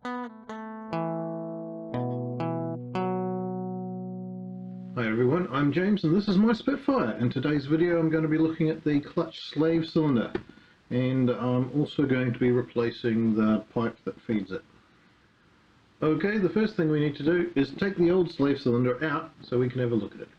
Hi everyone, I'm James and this is my Spitfire. In today's video I'm going to be looking at the clutch slave cylinder, and I'm also going to be replacing the pipe that feeds it. Okay, the first thing we need to do is take the old slave cylinder out so we can have a look at it.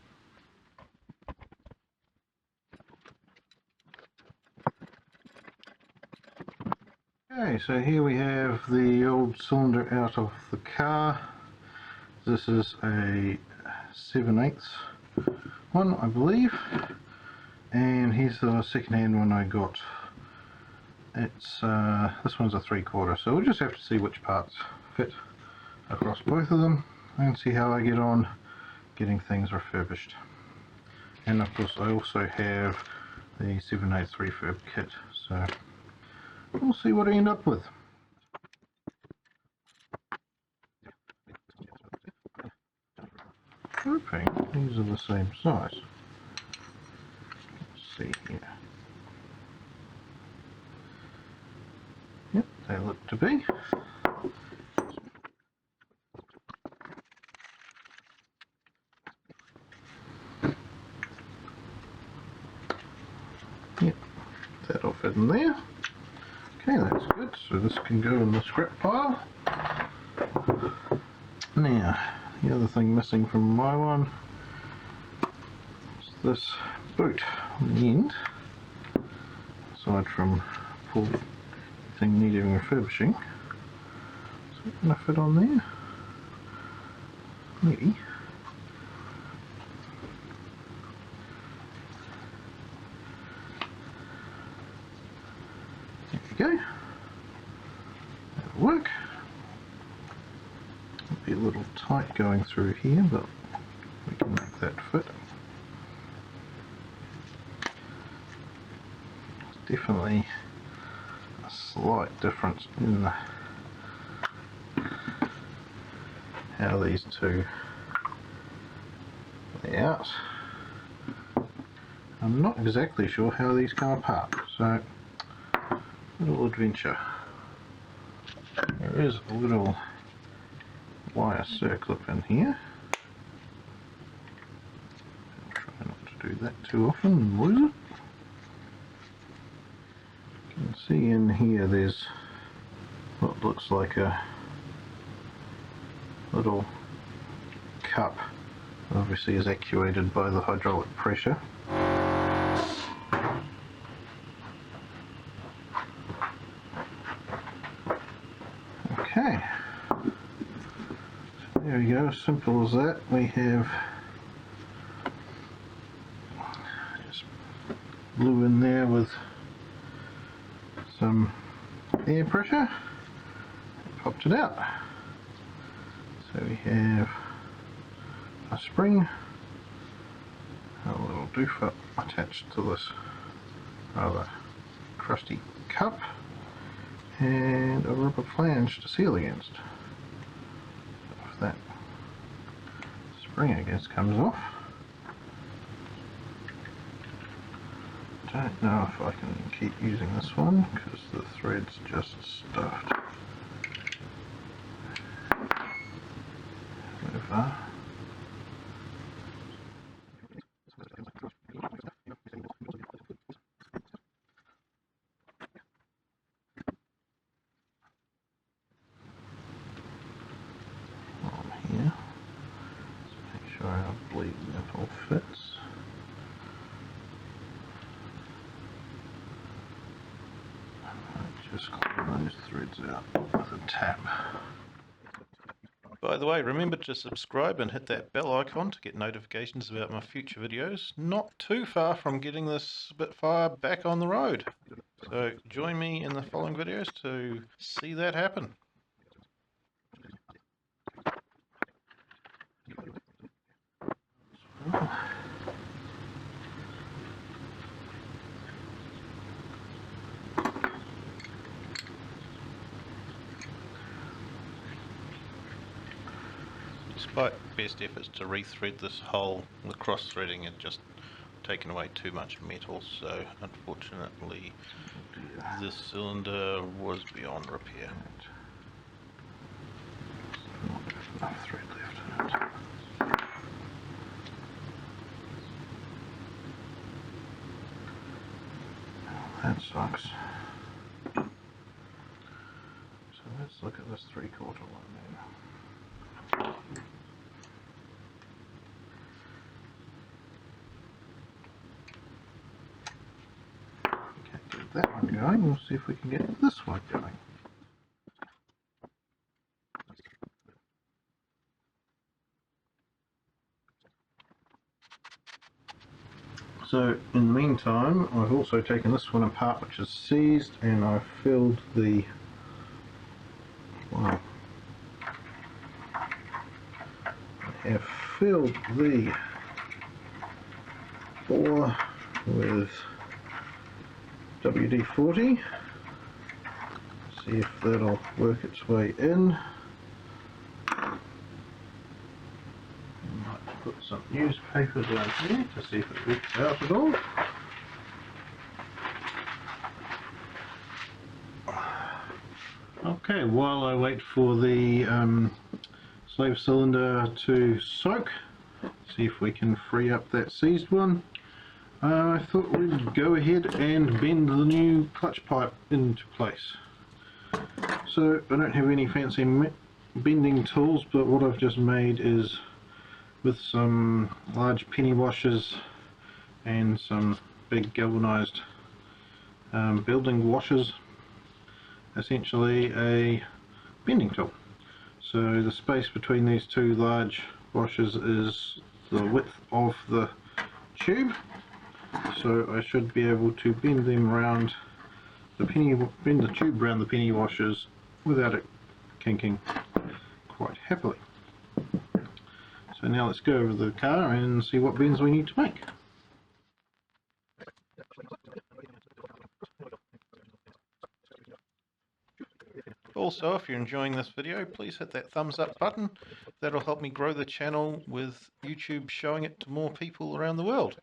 Okay, so here we have the old cylinder out of the car. This is a 7/8 one, I believe, and here's the second-hand one I got. It's this one's a 3/4, so we'll just have to see which parts fit across both of them and see how I get on getting things refurbished. And of course I also have the 7/8 refurb kit, so we'll see what I end up with. Hoping these are the same size. Let's see here. Yep, they look to be. Yep, that'll fit in there. Okay, that's good. So this can go in the scrap pile. Now, the other thing missing from my one is this boot on the end. Aside from full thing needing refurbishing, is it going to fit on there? Maybe. There we go. That'll work. It'll be a little tight going through here, but we can make that fit. There's definitely a slight difference in how these two lay out. I'm not exactly sure how these come apart, so little adventure. There is a little wire circlip in here. I'll try not to do that too often and lose it. You can see in here there's what looks like a little cup, obviously is actuated by the hydraulic pressure. Okay, so there we go, simple as that. We have just blew in there with some air pressure, popped it out. So we have a spring, a little doofer attached to this rather crusty cup, and a rubber flange to seal against. If that spring, I guess, comes off, don't know if I can keep using this one because the thread's just stuffed. Over. On here, let's make sure our bleed nipple fits. Just clean those threads out with a tap. By the way, remember to subscribe and hit that bell icon to get notifications about my future videos. Not too far from getting this Spitfire back on the road. So join me in the following videos to see that happen. Despite best efforts to rethread this hole, the cross-threading had just taken away too much metal, so unfortunately this cylinder was beyond repair. enough thread left in it. That sucks. So let's look at this 3/4 one then. Can't get that one going. We'll see if we can get this one going. So in the meantime, I've also taken this one apart, which is seized, and I've filled the, wow, I have filled the bore with WD-40. See if that'll work its way in. Put some newspaper down here to see if it leaks out at all. Okay, while I wait for the slave cylinder to soak, see if we can free up that seized one, I thought we'd go ahead and bend the new clutch pipe into place. So I don't have any fancy bending tools, but what I've just made is with some large penny washers and some big galvanized building washers, essentially a bending tool. So the space between these two large washers is the width of the tube, so I should be able to bend them around bend the tube around the penny washers without it kinking quite happily. So now let's go over the car and see what bends we need to make. Also, if you're enjoying this video, please hit that thumbs up button. That'll help me grow the channel with YouTube showing it to more people around the world.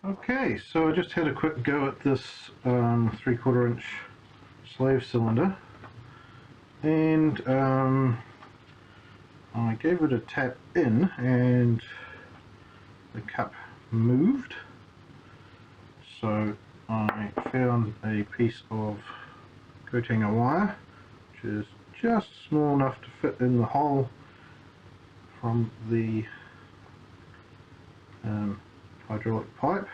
Okay, so I just had a quick go at this 3/4 inch slave cylinder, and I gave it a tap in and the cup moved. So I found a piece of coat hanger wire, which is just small enough to fit in the hole from the hydraulic pipe,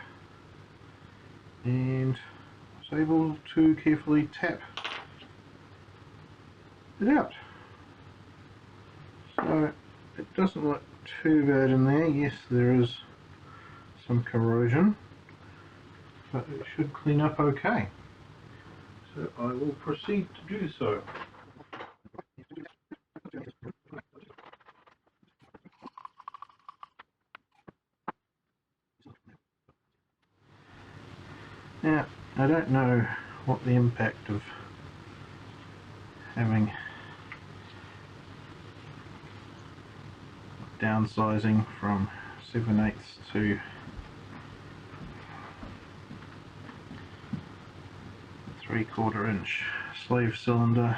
and I was able to carefully tap it out. So it doesn't look too bad in there. Yes, there is some corrosion, but it should clean up okay. So I will proceed to do so. Now, I don't know what the impact of having downsizing from 7/8 to 3/4 inch slave cylinder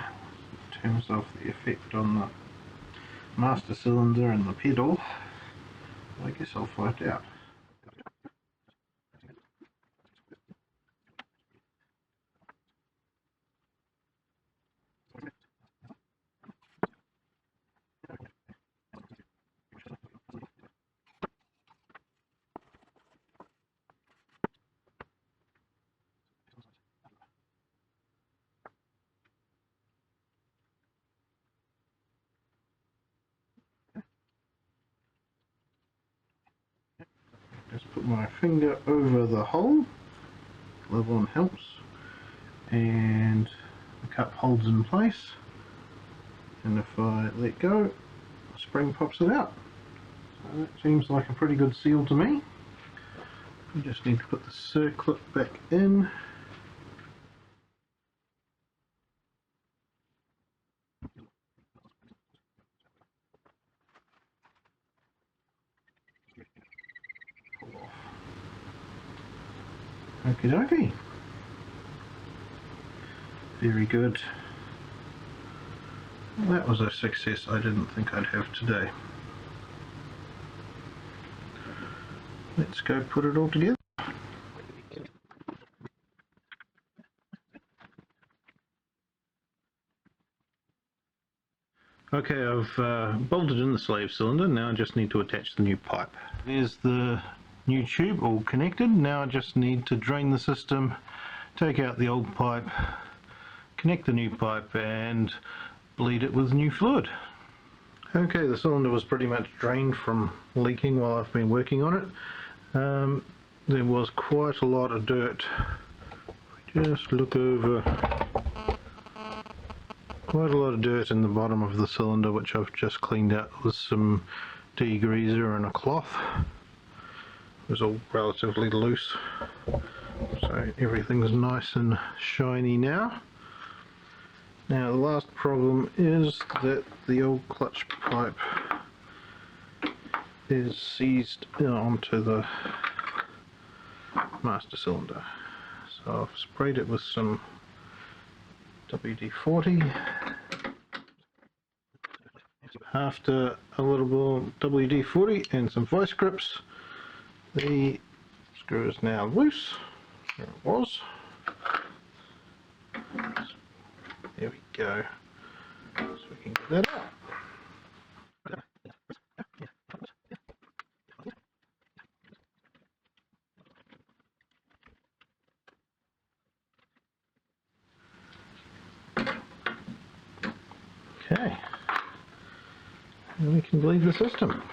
in terms of the effect on the master cylinder and the pedal. I guess I'll find out. Just put my finger over the hole, glove on helps, and the cup holds in place, and if I let go, the spring pops it out. So that seems like a pretty good seal to me. You just need to put the circlip back in. Okie dokie. Very good. That was a success I didn't think I'd have today. Let's go put it all together. Okay, I've bolted in the slave cylinder. Now I just need to attach the new pipe. There's the new tube all connected. Now I just need to drain the system, take out the old pipe, connect the new pipe and bleed it with new fluid. Okay, the cylinder was pretty much drained from leaking while I've been working on it. There was quite a lot of dirt. Just look over. Quite a lot of dirt in the bottom of the cylinder, which I've just cleaned out with some degreaser and a cloth. It was all relatively loose, so everything's nice and shiny now. Now the last problem is that the old clutch pipe is seized onto the master cylinder. So I've sprayed it with some WD-40. After a little bit of WD-40 and some vice grips, the screw is now loose. There it was. There we go. So we can get that out. Okay, and we can bleed the system.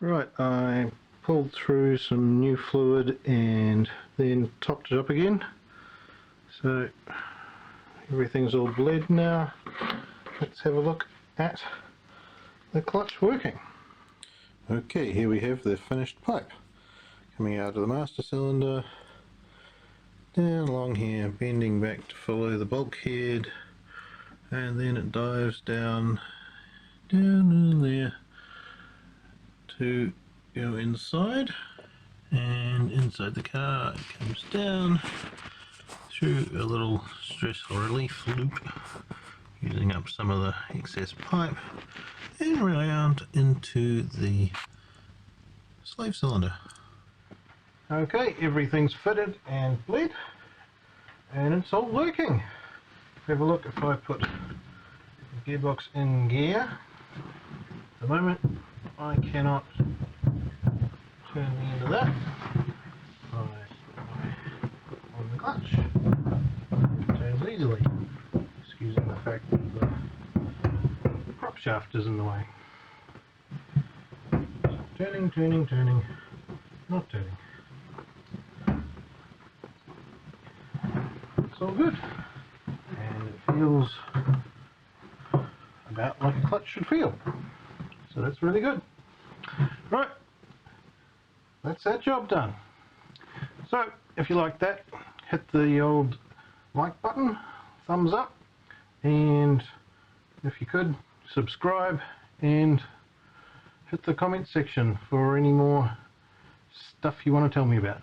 Right, I pulled through some new fluid and then topped it up again. So everything's all bled now. Let's have a look at the clutch working. Okay, here we have the finished pipe. Coming out of the master cylinder, down along here, bending back to follow the bulkhead, and then it dives down in there to go inside, and inside the car it comes down through a little stress relief loop, using up some of the excess pipe, and around into the slave cylinder. Okay, everything's fitted and bled, and it's all working. Have a look if I put the gearbox in gear. At the moment, I cannot turn the end of that. I on the clutch. It turns easily, excusing the fact that the prop shaft is in the way. So turning, turning, turning, not turning. It's all good, and it feels about like a clutch should feel, so that's really good. Right, that's that job done. So if you like that, hit the old like button, thumbs up, and if you could, subscribe and hit the comment section for any more stuff you want to tell me about.